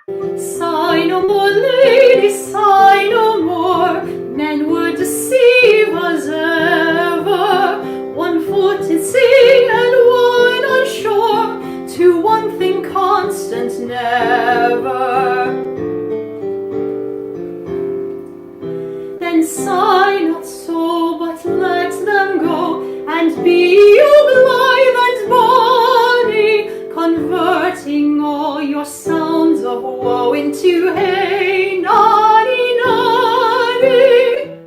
Sigh no more, lady, sigh no more. Men would deceive us ever. One foot in sea and one on shore. To one thing constant never. Then sigh not so, but let them go, and be you blithe and bonny, converting all your sounds of woe into hey, nonny, nonny.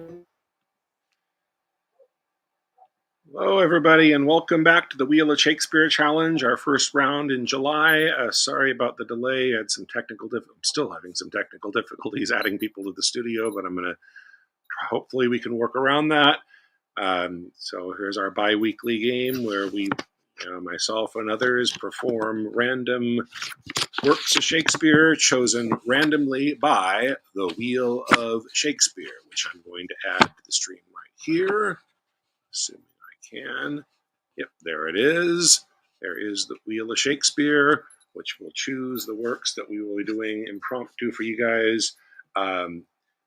Hello, everybody, and welcome back to the Wheel of Shakespeare Challenge, our first round in July. Sorry about the delay. I had some I'm still having some technical difficulties adding people to the studio, but I'm going to hopefully we can work around that. So here's our bi-weekly game where we, myself and others, perform random works of Shakespeare chosen randomly by the Wheel of Shakespeare, which I'm going to add to the stream right here, assuming I can. Yep, there it is. There is the Wheel of Shakespeare, which will choose the works that we will be doing impromptu for you guys,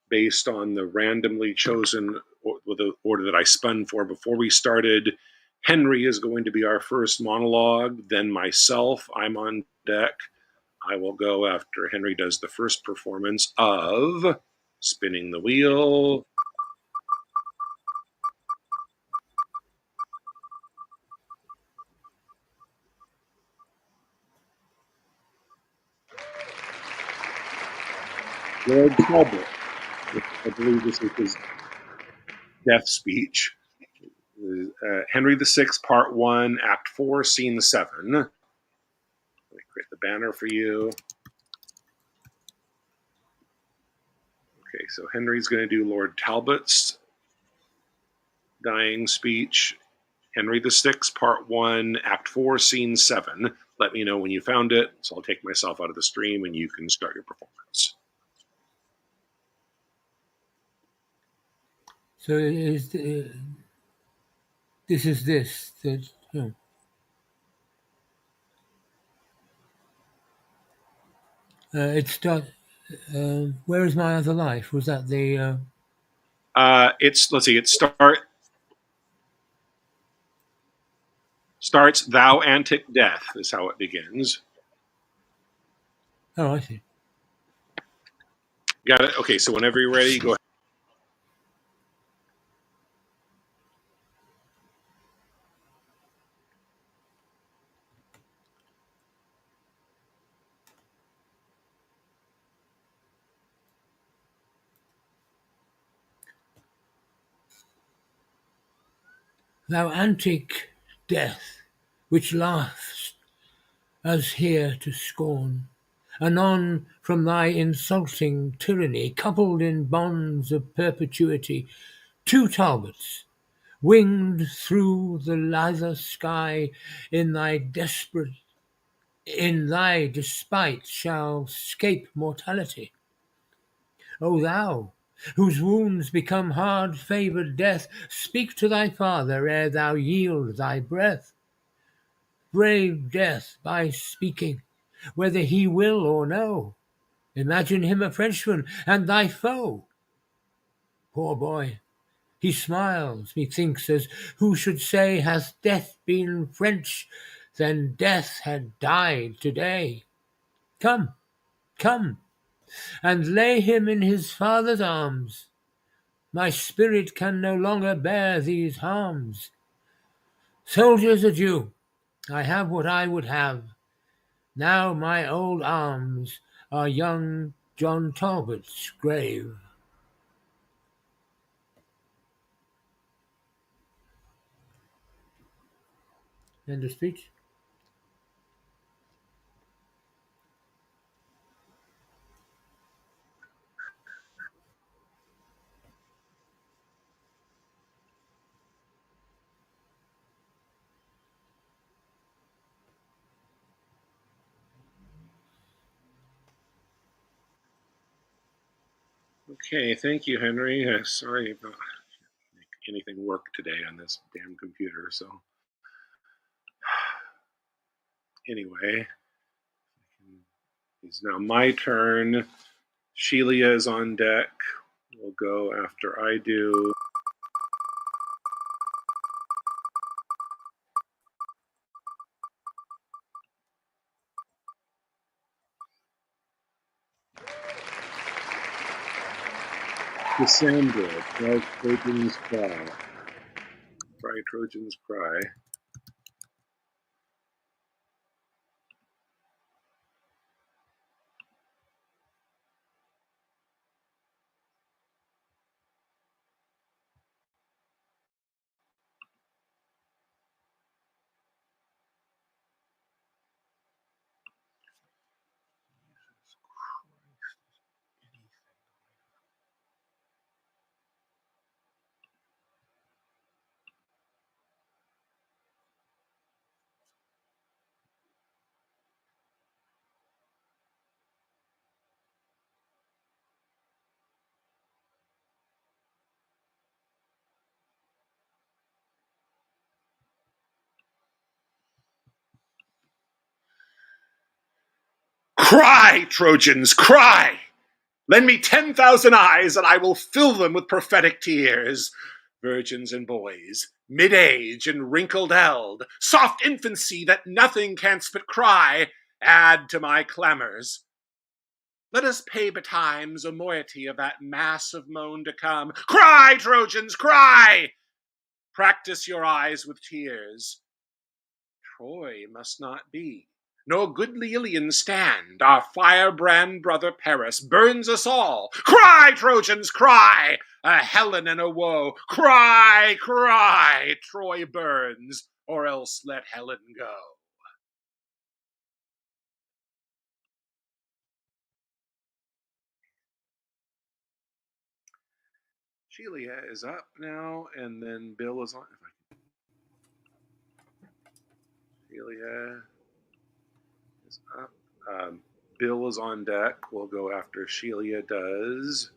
based on the randomly chosen the order that I spun for before we started. Henry is going to be our first monologue, then myself. I'm on deck. I will go after Henry does the first performance of Spinning the Wheel. Lord Talbot. I believe this is his death speech. Henry VI, Part 1, Act 4, Scene 7. Let me create the banner for you. Okay, so Henry's going to do Lord Talbot's dying speech. Henry VI, Part 1, Act 4, Scene 7. Let me know when you found it, so I'll take myself out of the stream and you can start your performance. So this. It start. Where is my other life? Was that the? Let's see. It starts. Thou antic death is how it begins. Oh, I see. Got it. Okay. So whenever you're ready, go ahead. Thou antic death, which laughst us here to scorn, anon from thy insulting tyranny, coupled in bonds of perpetuity, two Talbots, winged through the lather sky, in thy despite shall scape mortality. O thou, whose wounds become hard-favoured death, speak to thy father ere thou yield thy breath. Brave death by speaking, whether he will or no. Imagine him a Frenchman and thy foe. Poor boy, he smiles, methinks, as who should say, hath death been French, then death had died today. Come, come, and lay him in his father's arms. My spirit can no longer bear these harms. Soldiers, adieu, I have what I would have. Now my old arms are young John Talbot's grave. End of speech. Okay. Thank you, Henry. Sorry about anything work today on this damn computer. So anyway, It's now my turn. Shelia is on deck. We'll go after I do. Cassandra, try Trojan's Cry. Try Trojan's Cry. Cry, Trojans, cry! Lend me 10,000 eyes, and I will fill them with prophetic tears. Virgins and boys, mid-age and wrinkled eld, soft infancy that nothing canst but cry, add to my clamors. Let us pay betimes a moiety of that mass of moan to come. Cry, Trojans, cry! Practice your eyes with tears. Troy must not be, nor goodly Ilion stand. Our firebrand brother Paris burns us all. Cry, Trojans, cry! A Helen and a woe. Cry, cry! Troy burns, or else let Helen go. Shelia is up now, and then Bill is on. Shelia is up. Bill is on deck. We'll go after Shelia does.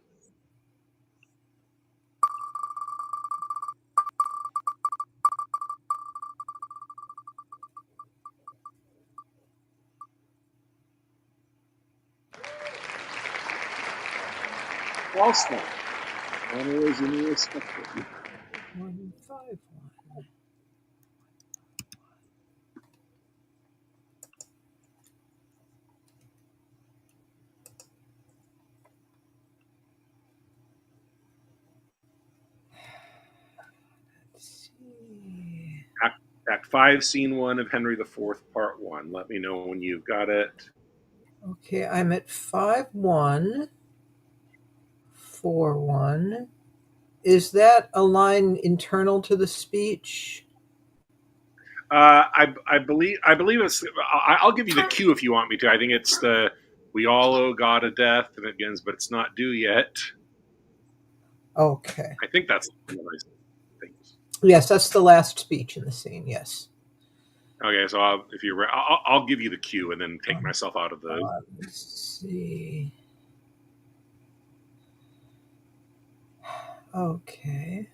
Also, honor is in your spectrum. 151. Let's see. Act 5, Scene 1 of Henry IV, Part 1. Let me know when you've got it. Okay, I'm at 5141. Is that a line internal to the speech? I believe it's. I'll give you the cue if you want me to. I think it's the "We all owe God a death" and it begins, but it's not due yet. Okay. I think that's one of those things. Yes, that's the last speech in the scene, yes. Okay, so if you're, I'll give you the cue and then take myself out of the. Let's see. Okay.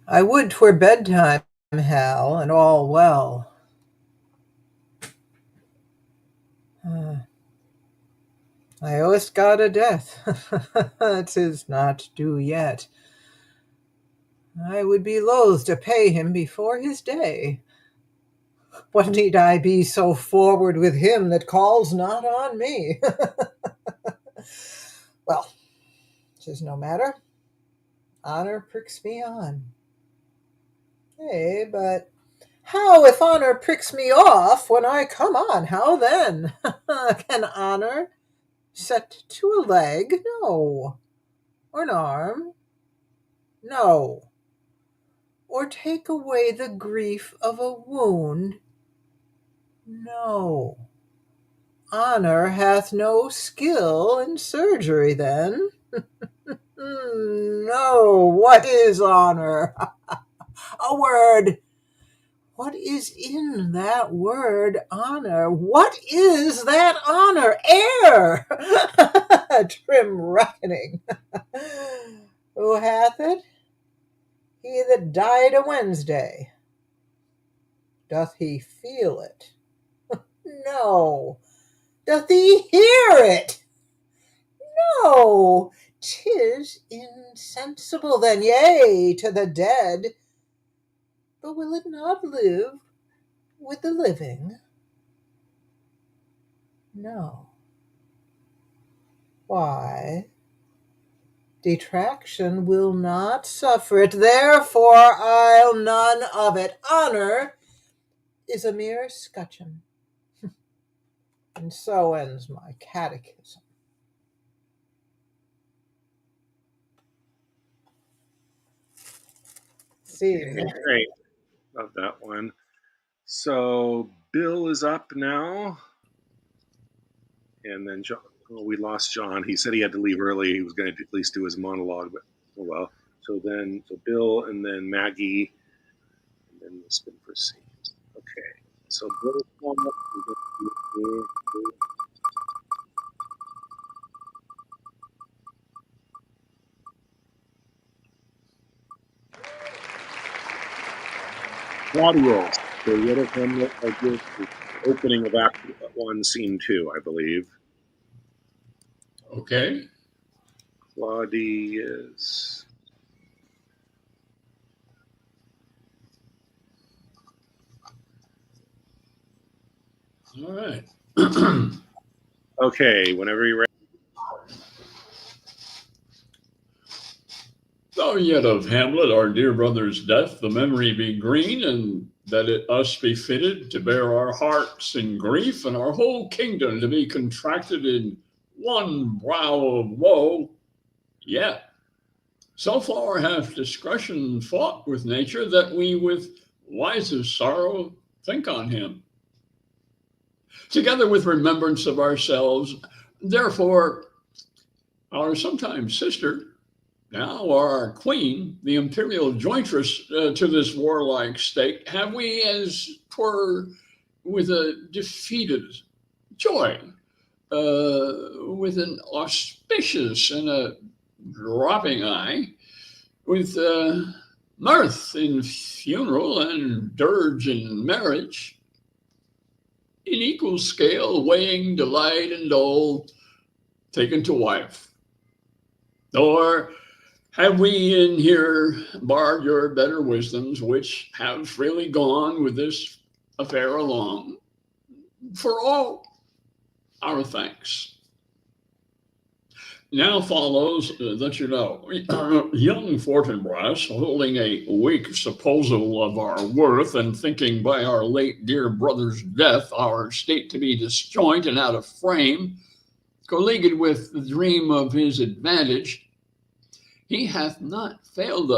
I would 'twere bedtime, Hal, and all well. I owest God a death. 'Tis not due yet. I would be loath to pay him before his day. What need I be so forward with him that calls not on me? Well, 'tis no matter. Honor pricks me on. But how if honor pricks me off when I come on? How then? Can honor set to a leg? No. Or an arm? No. Or take away the grief of a wound? No. Honor hath no skill in surgery then. No. What is honor? A word. What is in that word honor? What is that honor? Air! Trim reckoning. Who hath it? He that died a Wednesday. Doth he feel it? No. Doth he hear it? No. 'Tis insensible then, yea, to the dead. But will it not live with the living? No. Why? Detraction will not suffer it, therefore I'll none of it. Honor is a mere scutcheon. And so ends my catechism. See. Great. Love that one. So Bill is up now. And then John, oh, we lost John. He said he had to leave early. He was going to at least do his monologue, but oh well. So Bill and then Maggie, and then we'll spin for C. Okay. So Bill, Claudius, the Wit of Hamlet, the opening of Act 1, Scene 2, I believe. Okay. Claudius. All right. Okay, whenever you're ready. Though yet of Hamlet, our dear brother's death, the memory be green, and that it us be fitted to bear our hearts in grief, and our whole kingdom to be contracted in one brow of woe, yet so far hath discretion fought with nature that we with wisest sorrow think on him, together with remembrance of ourselves. Therefore, our sometime sister, now our queen, the imperial jointress to this warlike state, have we as 'twere with a defeated joy, with an auspicious and a dropping eye, with mirth in funeral and dirge in marriage, in equal scale weighing delight and dole, taken to wife. Or have we in here barred your better wisdoms, which have freely gone with this affair along? For all our thanks. Now follows that you know, young Fortinbras, holding a weak supposal of our worth, and thinking by our late dear brother's death our state to be disjoint and out of frame, colleagued with the dream of his advantage, he hath not failed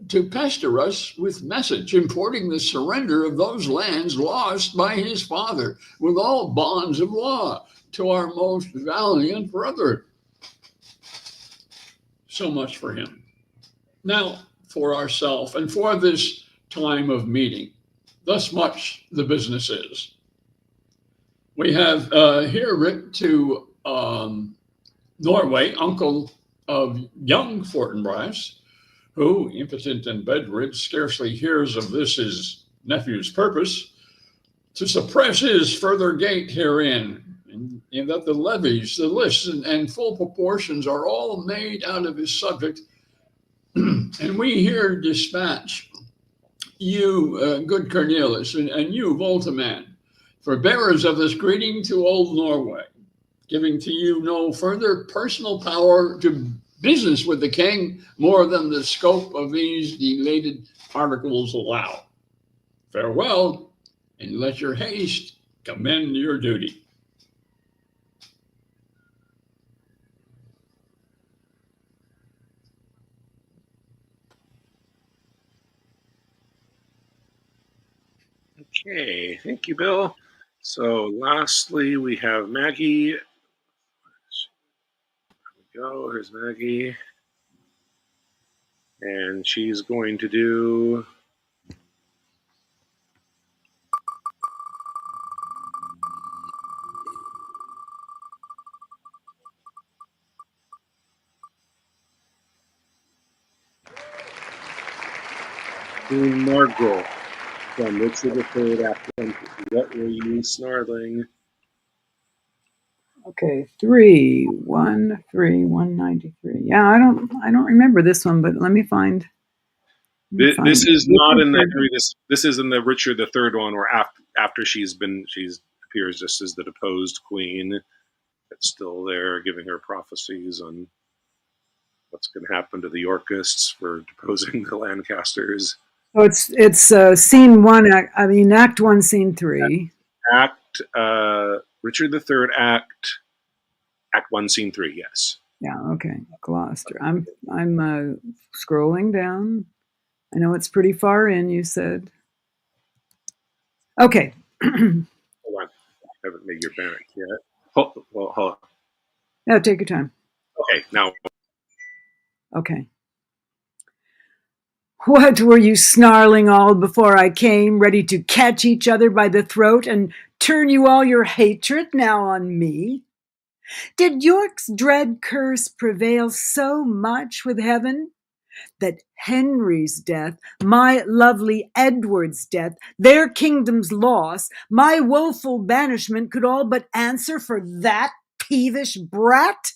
to pester us with message, importing the surrender of those lands lost by his father, with all bonds of law, to our most valiant brother. So much for him. Now for ourselves and for this time of meeting. Thus much the business is. We have here written to Norway, uncle of young Fortinbras, who, impotent and bedrid, scarcely hears of this his nephew's purpose, to suppress his further gait herein, and that the levies, the lists, and full proportions are all made out of his subject. And we here dispatch you, good Cornelius, and you, Voltaman, for bearers of this greeting to old Norway, giving to you no further personal power to business with the king more than the scope of these delated articles allow. Farewell, and let your haste commend your duty. Okay, thank you, Bill. So lastly, we have Maggie. There we go. Here's Maggie. And she's going to do Margot from Richard III Act 1. What were you snarling? Okay, 193. Yeah, I don't remember this one, but let me find. This is not Richard in the III. Henry. This is in the Richard III one, where after she's appears just as the deposed queen. It's still there, giving her prophecies on what's going to happen to the Yorkists for deposing the Lancasters. So it's scene one. Act one, scene three. Act Richard III, Act 1, Scene 3. Yes. Yeah. Okay. Gloucester. I'm scrolling down. I know it's pretty far in. You said. Okay. Hold on. I haven't made your banner yet. Hold on. Yeah. Take your time. Okay. Now. Okay. What were you snarling all before I came, ready to catch each other by the throat and turn you all your hatred now on me? Did York's dread curse prevail so much with heaven that Henry's death, my lovely Edward's death, their kingdom's loss, my woeful banishment could all but answer for that peevish brat?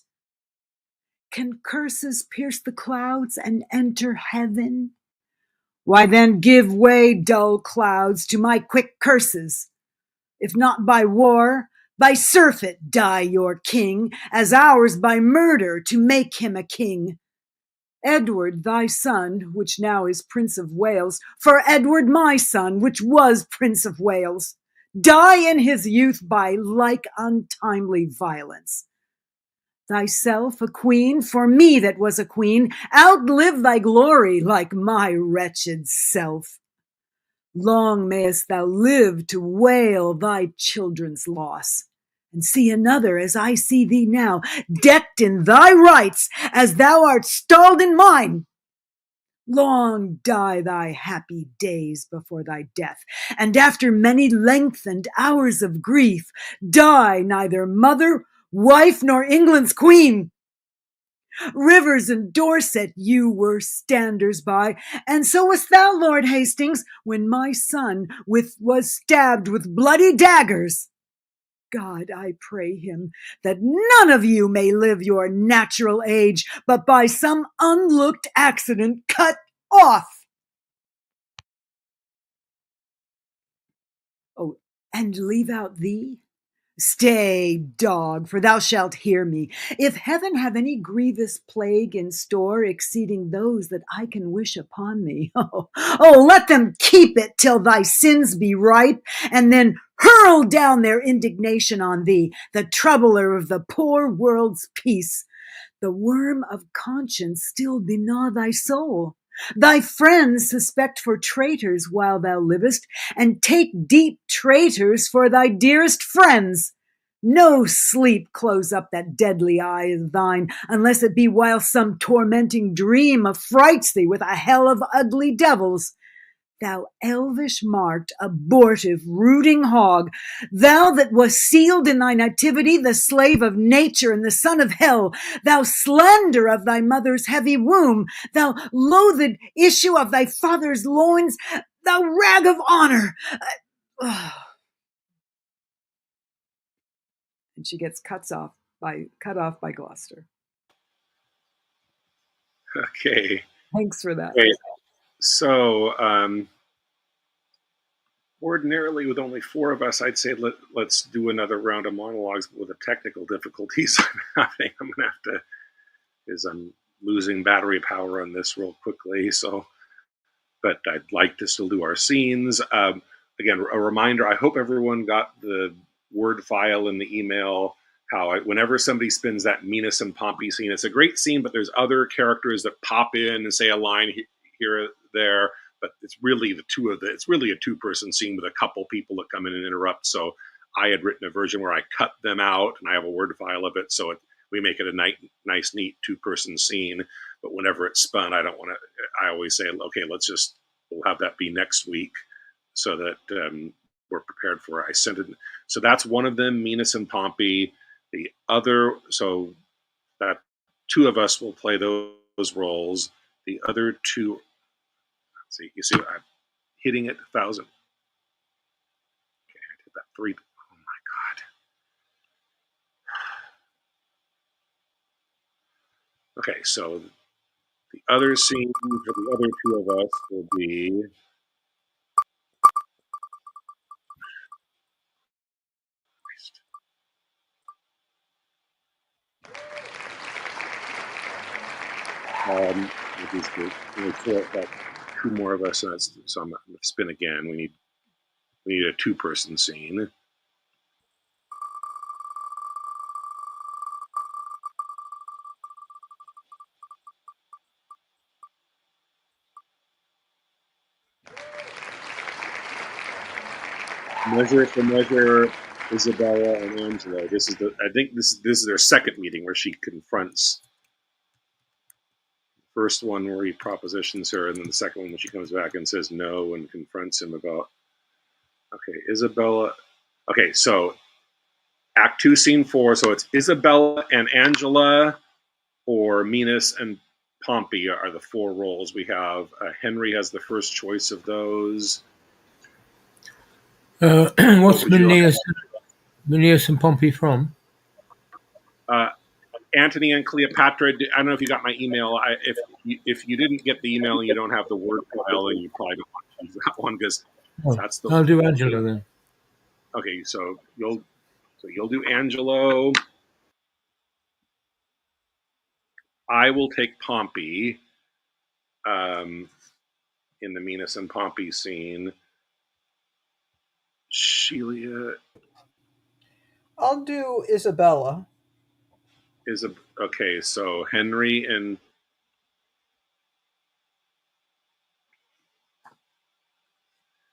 Can curses pierce the clouds and enter heaven? Why then give way, dull clouds, to my quick curses. If not by war, by surfeit die your king, as ours by murder to make him a king. Edward thy son, which now is Prince of Wales, for Edward my son, which was Prince of Wales, die in his youth by like untimely violence. Thyself a queen, for me that was a queen, outlive thy glory like my wretched self. Long mayest thou live to wail thy children's loss, and see another as I see thee now, decked in thy rights as thou art stalled in mine. Long die thy happy days before thy death, and after many lengthened hours of grief, die neither mother, wife, nor England's queen. Rivers and Dorset, you were standers by, and so wast thou, Lord Hastings, when my son was stabbed with bloody daggers. God, I pray him that none of you may live your natural age, but by some unlooked accident cut off. Oh, and leave out thee? Stay, dog, for thou shalt hear me. If heaven have any grievous plague in store exceeding those that I can wish upon thee, let them keep it till thy sins be ripe, and then hurl down their indignation on thee, the troubler of the poor world's peace. The worm of conscience still begnaw thy soul. Thy friends suspect for traitors while thou livest, and take deep traitors for thy dearest friends. No sleep close up that deadly eye of thine, unless it be while some tormenting dream affrights thee with a hell of ugly devils. Thou elvish-marked, abortive, rooting hog, thou that was sealed in thy nativity, the slave of nature and the son of hell, thou slander of thy mother's heavy womb, thou loathed issue of thy father's loins, thou rag of honor. And she gets cut off by Gloucester. Okay. Thanks for that. Okay. So, ordinarily, with only 4 of us, I'd say let's do another round of monologues. But with the technical difficulties I'm having, I'm going to have to, because I'm losing battery power on this real quickly. So, but I'd like to still do our scenes. Again, a reminder, I hope everyone got the Word file in the email. Whenever somebody spins that Minos and Pompey scene, it's a great scene, but there's other characters that pop in and say a line here, there. But it's really it's really a 2-person scene with a couple people that come in and interrupt. So I had written a version where I cut them out, and I have a Word file of it. So we make it a nice, neat 2-person scene. But whenever it's spun, I don't want to. I always say, okay, we'll have that be next week, so that we're prepared for it. I sent it. So that's one of them, Minos and Pompey. The other, so that 2 of us will play those roles. The other 2, let's see, you see, I'm hitting it 1,000. Okay, I did that 3. Oh my God. Okay, so the other scene for the other two of us will be which is got two more of us, so I'm going to spin again. We need a two-person scene. Measure for measure, Isabella and Angela. I think this is their second meeting where she confronts. First one where he propositions her, and then the second one when she comes back and says no and confronts him about. Okay, Isabella. Okay, so Act 2, Scene 4. So it's Isabella and Angela, or Minos and Pompey are the four roles we have. Henry has the first choice of those. What's Mineas and Pompey from? Antony and Cleopatra. I don't know if you got my email. If you didn't get the email and you don't have the word file, then you probably don't want to use that one because that's the. I'll do Angelo then. Okay, so you'll do Angelo. I will take Pompey. In the Minos and Pompey scene. Sheila. I'll do Isabella. Okay, so Henry and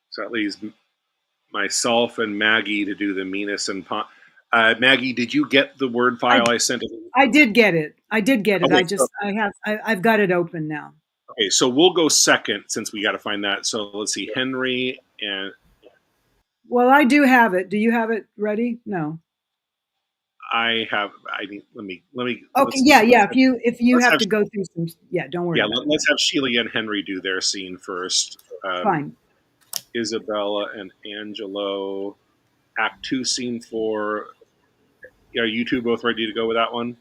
so that leaves myself and Maggie to do the Minos and Maggie, did you get the Word file I sent? I did get it. Okay, I've got it open now. Okay, so we'll go second since we got to find that. So let's see, Henry and. Well, I do have it. Do you have it ready? No. I have. Let me. Okay. Yeah. If you have to go through some. Yeah. Don't worry. Yeah. Let's have Sheila and Henry do their scene first. Fine. Isabella and Angelo. Act 2, Scene 4. Are you two both ready to go with that one?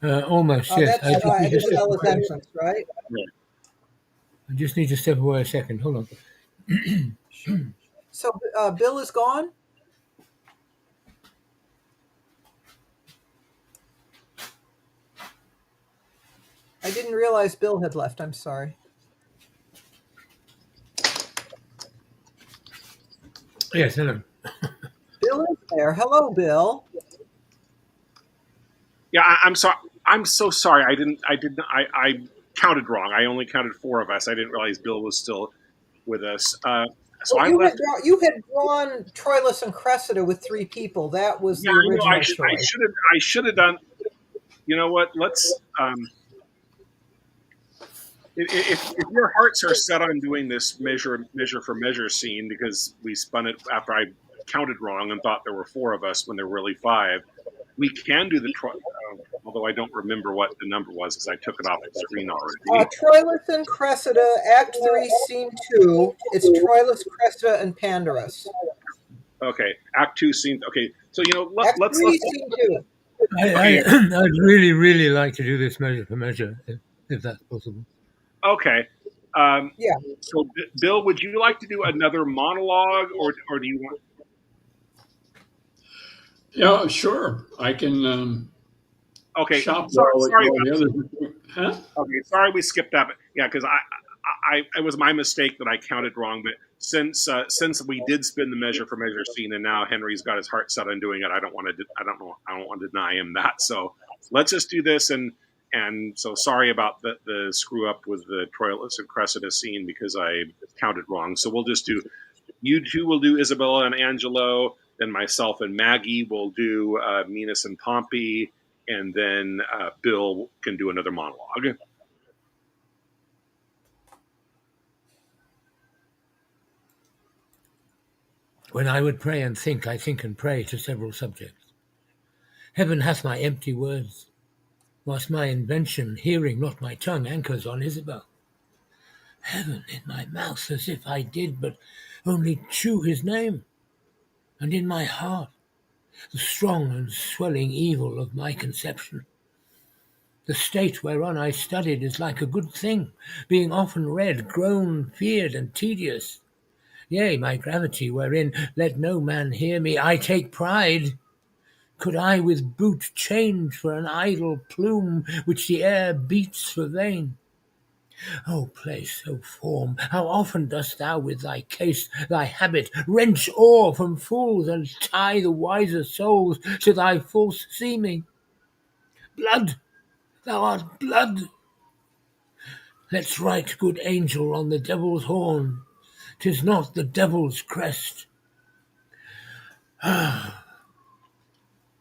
Almost, yes. That's Isabella's entrance, right? Yeah. I just need to step away a second. Hold on. So Bill is gone? I didn't realize Bill had left. I'm sorry. Yes, hello. Bill is there. Hello, Bill. Yeah, I'm sorry. I'm so sorry. I counted wrong. I only counted 4 of us. I didn't realize Bill was still with us. So well, I left. You had drawn Troilus and Cressida with 3 people. That was the original choice. I should have done. You know what? Let's. If your hearts are set on doing this measure for measure scene because we spun it after I counted wrong and thought there were 4 of us when there were really 5, we can do the. Although I don't remember what the number was because I took it off the screen already. Troilus and Cressida, Act 3, Scene 2. It's Troilus, Cressida, and Pandarus. Okay, Act 2, Scene. Okay, so Act 3, Scene 2. I'd really, really like to do this measure for measure, if that's possible. Okay. Yeah. So, Bill, would you like to do another monologue, or do you want? Yeah, sure. I can. Okay. Shop Sorry. Huh? Okay. Sorry, we skipped that. But yeah, because it was my mistake that I counted wrong. But since we did spin the measure for measure scene, and now Henry's got his heart set on doing it, I don't want to deny him that. So let's just do this and so sorry about the screw up with the Troilus and Cressida scene because I counted wrong. So we'll just do, you two will do Isabella and Angelo, then myself and Maggie will do Minos and Pompey, and then Bill can do another monologue. When I would pray and think, I think and pray to several subjects. Heaven hath my empty words, whilst my invention, hearing not my tongue, anchors on Isabel. Heaven in my mouth, as if I did but only chew his name, and in my heart the strong and swelling evil of my conception. The state whereon I studied is like a good thing, being often read, grown, feared, and tedious. Yea, my gravity wherein let no man hear me, I take pride. Could I with boot change for an idle plume which the air beats for vain? O place, O form, how often dost thou with thy case, thy habit, wrench ore from fools and tie the wiser souls to thy false seeming? Blood, thou art blood. Let's write, good angel, on the devil's horn. 'Tis not the devil's crest.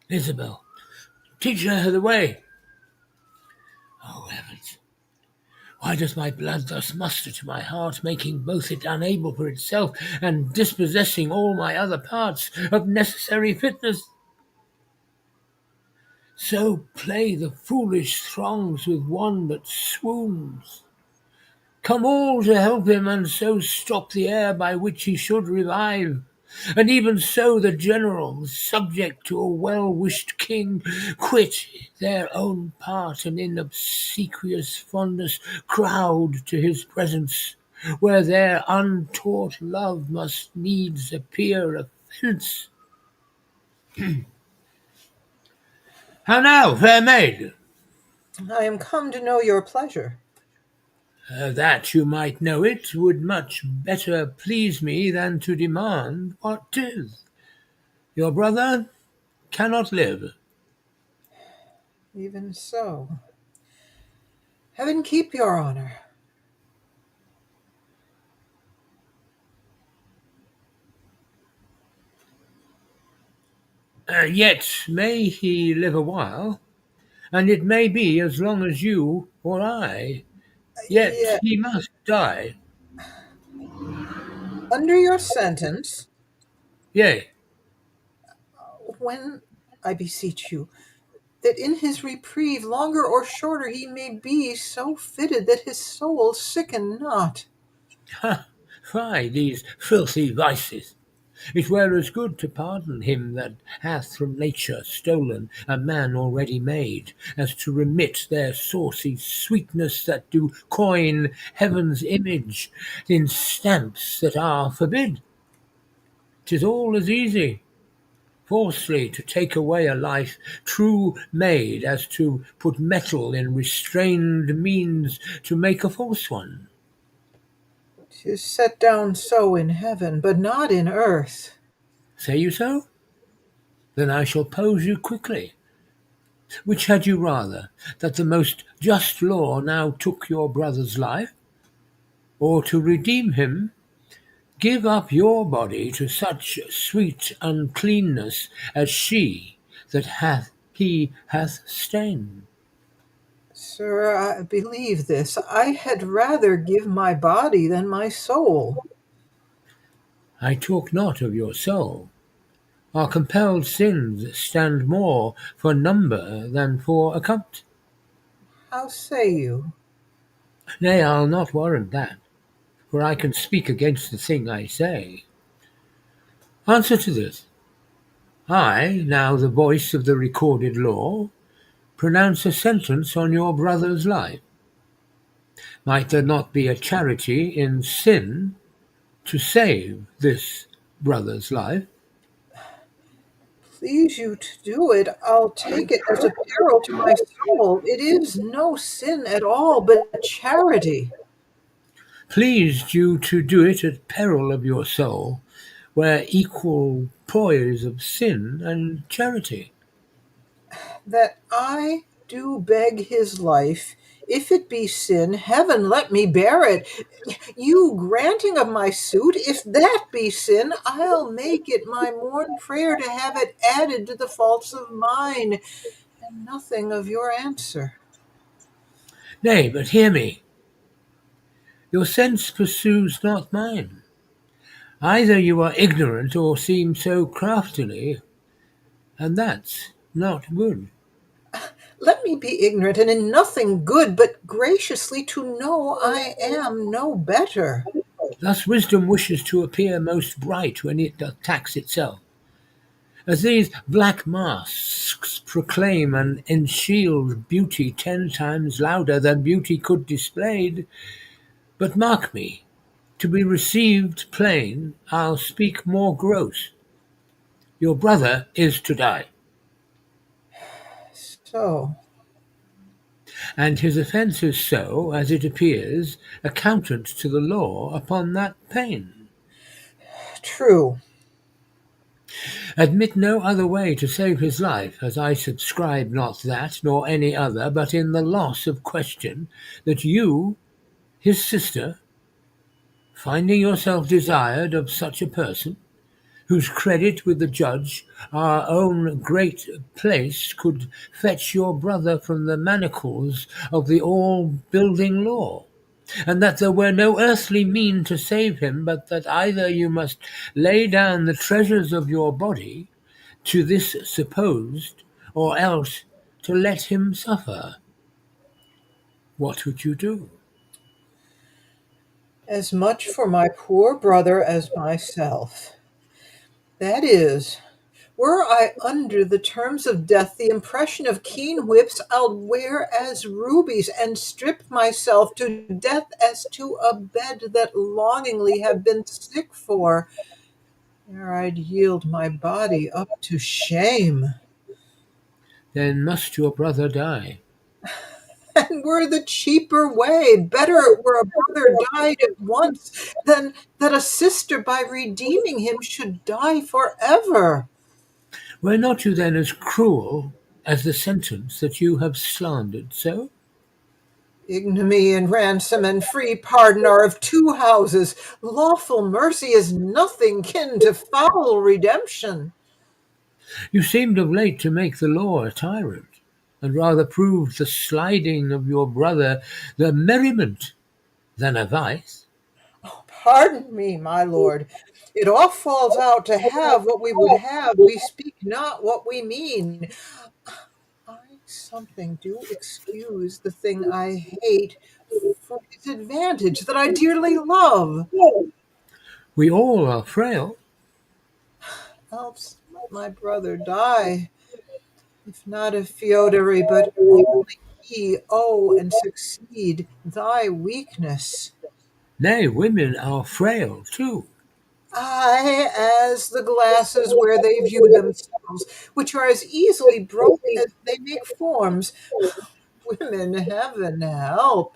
Isabel, teach her the way. Oh, heavens! Why does my blood thus muster to my heart, making both it unable for itself and dispossessing all my other parts of necessary fitness? So play the foolish throngs with one that swoons. Come all to help him, and so stop the air by which he should revive. And even so the generals, subject to a well-wished king, quit their own part, and in obsequious fondness crowd to his presence, where their untaught love must needs appear offence. How now, fair maid? I am come to know your pleasure. That you might know it would much better please me than to demand what 'tis. Your brother cannot live. Even so. Heaven keep your honor. Yet may he live a while, and it may be as long as you or I. Yet Yet, he must die. under your sentence, Yea, when, I beseech you, that in his reprieve, longer or shorter, he may be so fitted that his soul sicken not. fie these filthy vices. It were as good to pardon him that hath from nature stolen a man already made, as to remit their saucy sweetness that do coin heaven's image in stamps that are forbid. 'Tis all as easy, falsely to take away a life true made, as to put metal in restrained means to make a false one. 'Tis set down so in heaven, but not in earth. Say you so? Then I shall pose you quickly. Which had you rather, that the most just law now took your brother's life, or to redeem him, give up your body to such sweet uncleanness as she that he hath stained? Sir, I believe this. I had rather give my body than my soul. I talk not of your soul. Our compelled sins stand more for number than for account. How say you? Nay, I'll not warrant that, for I can speak against the thing I say. Answer to this. I, now the voice of the recorded law, pronounce a sentence on your brother's life. Might there not be a charity in sin to save this brother's life? Please you to do it. I'll take it as a peril to my soul. It is no sin at all, but charity. Pleased you to do it at peril of your soul, where equal poise of sin and charity. That I do beg his life. If it be sin, heaven let me bear it. You granting of my suit, if that be sin, I'll make it my morn prayer to have it added to the faults of mine, and nothing of your answer. Nay, but hear me. Your sense pursues not mine. Either you are ignorant or seem so craftily, and that's not good. Let me be ignorant and in nothing good, but graciously to know I am no better. Thus wisdom wishes to appear most bright when it doth tax itself. As these black masks proclaim and enshield beauty 10 times louder than beauty could displayed, but mark me, to be received plain, I'll speak more gross. Your brother is to die, So, and his offence is so, as it appears, accountant to the law upon that pain. true. Admit no other way to save his life, as I subscribe not that, nor any other, but in the loss of question, that you, his sister, finding yourself desired of such a person, whose credit with the judge our own great place could fetch your brother from the manacles of the all-building law, and that there were no earthly mean to save him, but that either you must lay down the treasures of your body to this supposed, or else to let him suffer. What would you do? As much for my poor brother as myself. That is, were I under the terms of death, the impression of keen whips I'll wear as rubies, and strip myself to death as to a bed that longingly have been sick for, ere I'd yield my body up to shame. Then must your brother die. And were the cheaper way, better it were a brother died at once, than that a sister by redeeming him should die forever. Were not you then as cruel as the sentence that you have slandered so? Ignominy and ransom and free pardon are of two houses. Lawful mercy is nothing kin to foul redemption. You seemed of late to make the law a tyrant, and rather proved the sliding of your brother the merriment than a vice. Pardon me, my lord. It oft falls out to have what we would have. We speak not what we mean. I something do excuse the thing I hate for his advantage that I dearly love. We all are frail. Else let my brother die, if not of feodary, but only he owe and succeed thy weakness. Nay, women are frail too. Ay, as the glasses where they view themselves, which are as easily broke as they make forms. Women, heaven help!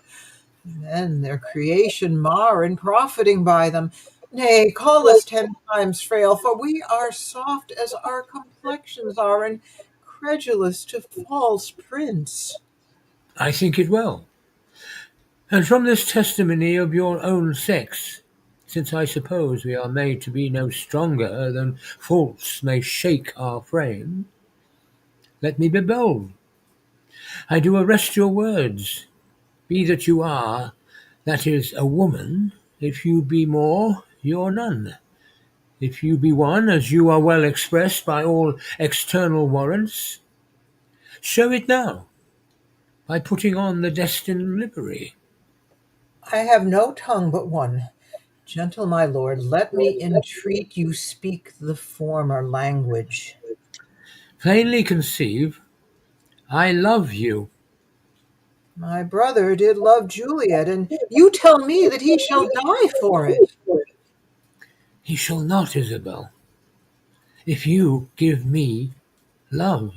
Men their creation mar in profiting by them. Nay, call us 10 times frail, for we are soft as our complexions are, and credulous to false prints. I think it well. And from this testimony of your own sex, since I suppose we are made to be no stronger than faults may shake our frame, let me be bold. I do arrest your words. Be that you are, that is, a woman. If you be more, you're none. If you be one, as you are well expressed by all external warrants, show it now, by putting on the destined livery. I have no tongue but one. Gentle my lord, let me entreat you speak the former language. Plainly conceive, I love you. My brother did love Juliet, and you tell me that he shall die for it. He shall not, Isabel, if you give me love.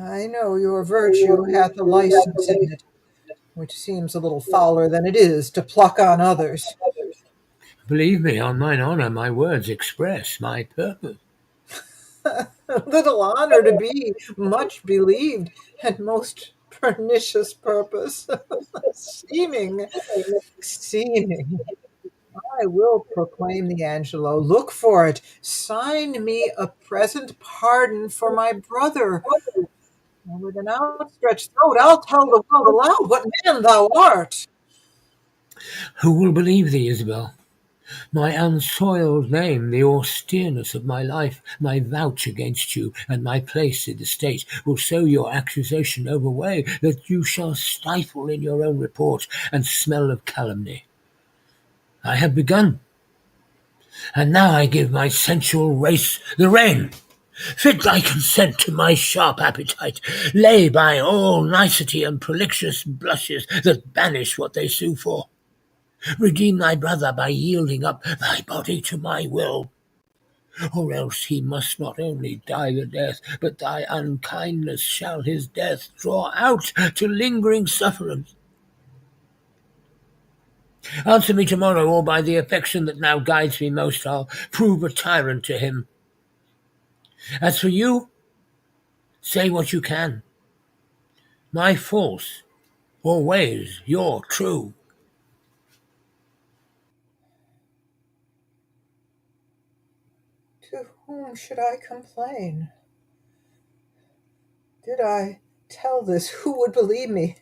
I know your virtue hath a license in it, which seems a little fouler than it is to pluck on others. Believe me, on mine honour, my words express my purpose. Little honor to be much believed, and most pernicious purpose. seeming, seeming. I will proclaim the Angelo. Look for it. Sign me a present pardon for my brother. And with an outstretched throat, I'll tell the world aloud what man thou art. Who will believe thee, Isabel? My unsoiled name, the austereness of my life, my vouch against you, and my place in the state will so your accusation overweigh that you shall stifle in your own report and smell of calumny. I have begun, and now I give my sensual race the rein. Fit thy consent to my sharp appetite, lay by all nicety and prolixious blushes that banish what they sue for. Redeem thy brother by yielding up thy body to my will, or else he must not only die the death, but thy unkindness shall his death draw out to lingering sufferance. Answer me tomorrow, or by the affection that now guides me most, I'll prove a tyrant to him. As for you, say what you can. My false, or ways your true. To whom should I complain? Did I tell this, who would believe me?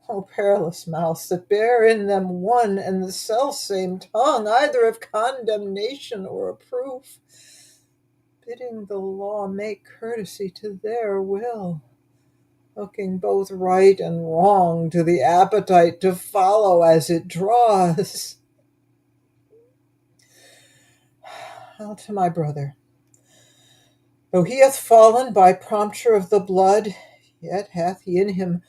O perilous mouths that bear in them one and the selfsame tongue, either of condemnation or of proof, bidding the law make courtesy to their will, looking both right and wrong to the appetite to follow as it draws. How to my brother, though he hath fallen by prompture of the blood, yet hath he in him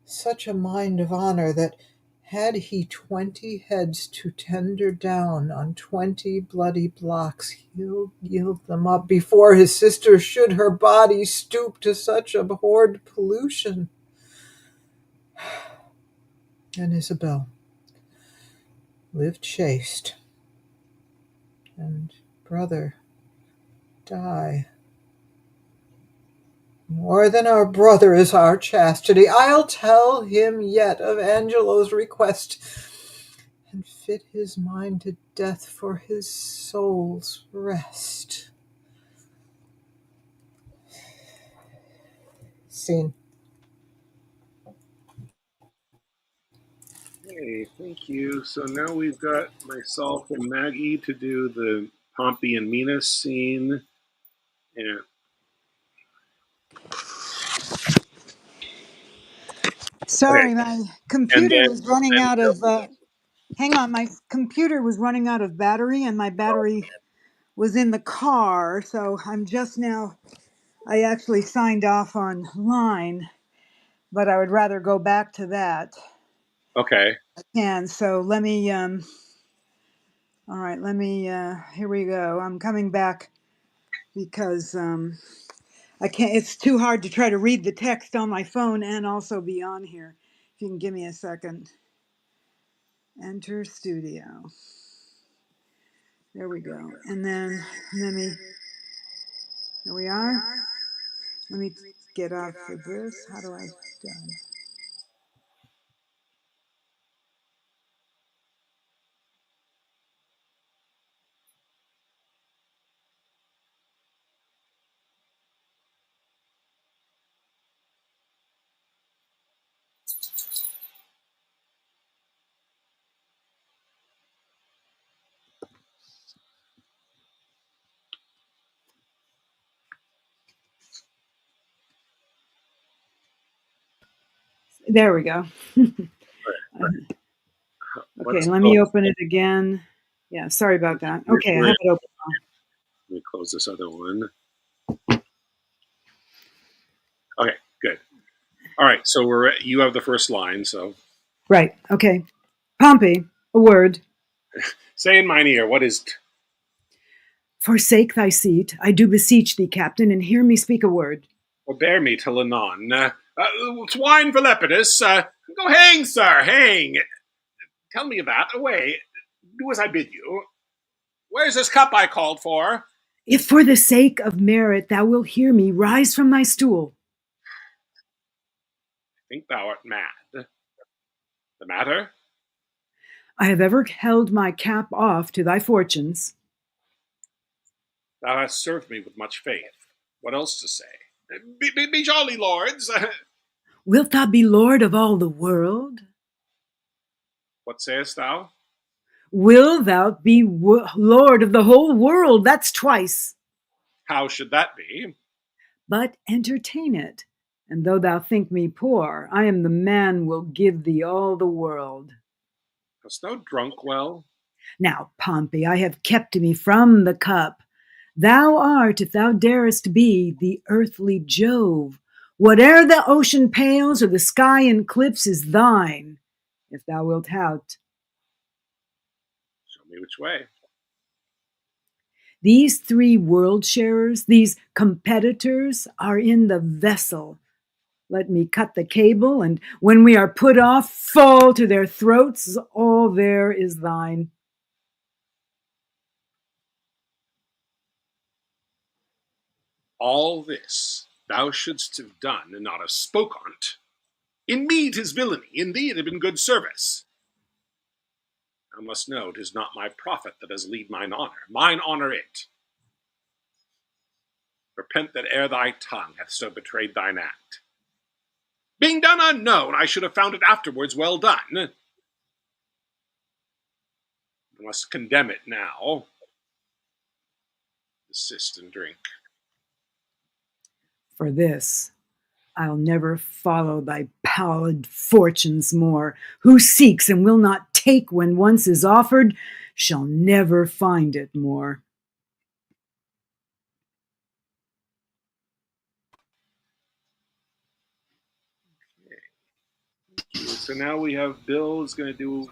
such a mind of honour that had he 20 heads to tender down on 20 bloody blocks, he'll yield them up before his sister should her body stoop to such abhorred pollution. And Isabel lived chaste, and brother die. More than our brother is our chastity. I'll tell him yet of Angelo's request, and fit his mind to death for his soul's rest. Scene. Hey, thank you. So now we've got myself and Maggie to do the Pompey and Minos scene. And okay, Sorry, my and computer then was running out Bill. of. Hang on, my computer was running out of battery, and my battery was in the car. So I'm just now. I actually signed off online, but I would rather go back to that. Okay, And so let me. All right, let me. Here we go. I'm coming back because I can't. It's too hard to try to read the text on my phone and also be on here. If you can give me a second. Enter studio. There we go. And then let me. Here we are. Let me get off of this. How do I done? There we go. Okay, let's let go. me open it again. Yeah, sorry about that. Okay, I have it open. Let me close this other one. Okay, good. All right, so you have the first line. So Right, okay. Pompey, a word. say in mine ear, what is? Forsake thy seat, I do beseech thee, captain, and hear me speak a word. Or bear me till anon. It's wine for Lepidus. Go hang, sir, hang. Tell me of that. Away. Do as I bid you. Where's this cup I called for? If for the sake of merit thou wilt hear me, rise from thy stool. Think thou art mad. The matter? I have ever held my cap off to thy fortunes. Thou hast served me with much faith. What else to say? Be jolly, lords. Wilt thou be lord of all the world? What sayest thou? Will thou be lord of the whole world? That's twice. How should that be? But entertain it, and though thou think me poor, I am the man will give thee all the world. Hast thou drunk well? Now, Pompey, I have kept me from the cup. Thou art, if thou darest be, the earthly Jove. Whate'er the ocean pales or the sky eclipse is thine, if thou wilt have't. Show me which way. These three world sharers, these competitors, are in the vessel. Let me cut the cable, and when we are put off, fall to their throats. All there is thine. All this thou shouldst have done, and not have spoke on't. In me 'tis villainy, in thee it had been good service. Thou must know 'tis not my profit that has lead mine honour it. Repent that ere thy tongue hath so betrayed thine act. Being done unknown, I should have found it afterwards well done. Thou must condemn it now. Desist and drink. For this, I'll never follow thy pallid fortunes more. Who seeks and will not take when once is offered, shall never find it more. So now we have Bill is going to do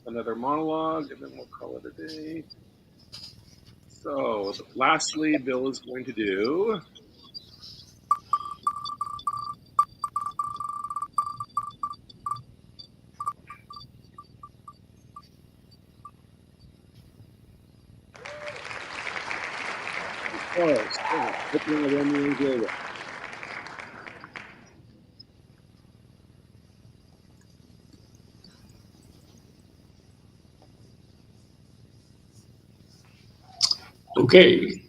another monologue, and then we'll call it a day. So, lastly, Bill is going to do. Opening of Romeo and Juliet. Okay.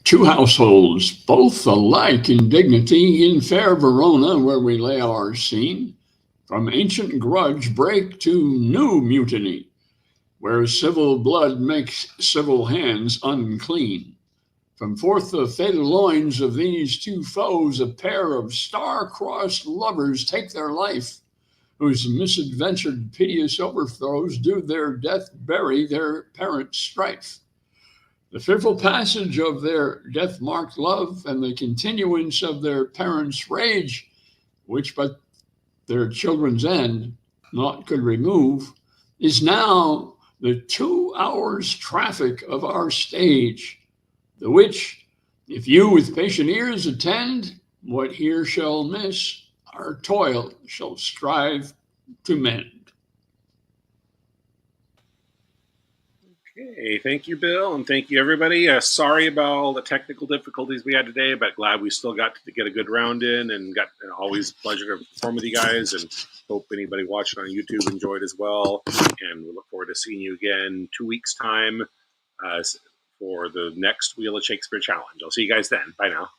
Two households, both alike in dignity, in fair Verona, where we lay our scene, from ancient grudge break to new mutiny, where civil blood makes civil hands unclean. From forth the fatal loins of these two foes, a pair of star-crossed lovers take their life, whose misadventured piteous overthrows do their death bury their parent strife. The fearful passage of their death-marked love and the continuance of their parents' rage, which but their children's end naught could remove, is now the 2 hours' traffic of our stage, the which, if you with patient ears attend, what here shall miss, our toil shall strive to mend. Okay, thank you, Bill, and thank you, everybody. Sorry about all the technical difficulties we had today, but glad we still got to get a good round in, and got always a pleasure to perform with you guys, and hope anybody watching on YouTube enjoyed as well. And we look forward to seeing you again 2 weeks' time for the next Wheel of Shakespeare Challenge. I'll see you guys then. Bye now.